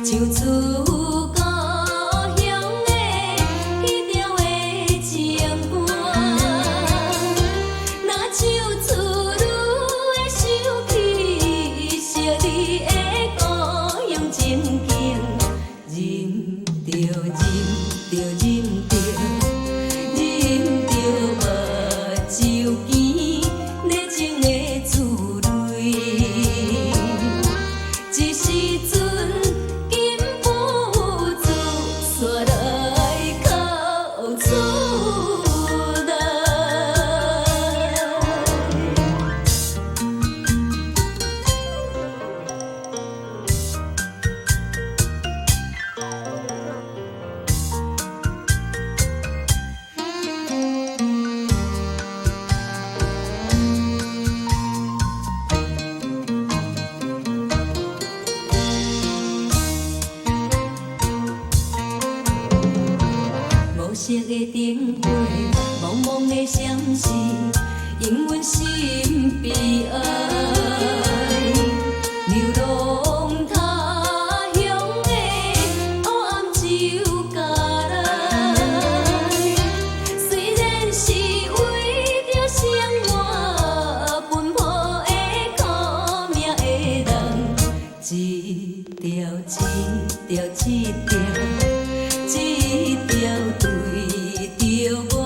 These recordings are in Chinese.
唱出故乡的彼条的情歌，若唱出愈会想起昔日的故乡情景，忍着忍着忍着忍着目睭边热情的滋泪，一时阵。 无色的灯火，茫茫的闪烁，引阮心悲哀。流浪他乡的黑暗就加来，虽然是为着生活奔波的苦命的人，一条一条一条。 一条对着我，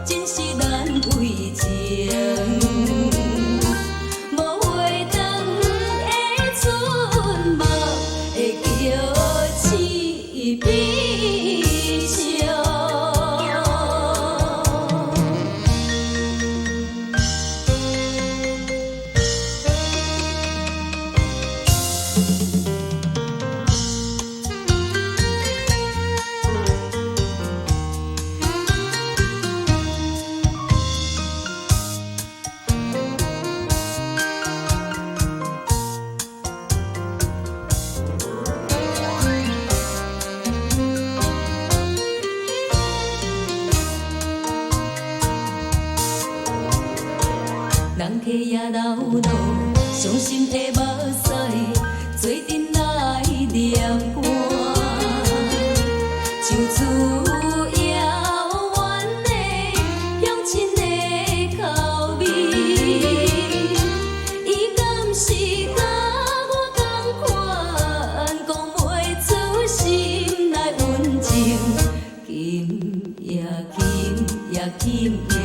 真是难为情。无回转的春梦，会叫痴悲伤。 人客也老路，伤心的目屎，做阵来念歌，唱出遥远的乡亲的口味。伊敢是甲我同款，讲袂出心内温情，金呀金呀金呀。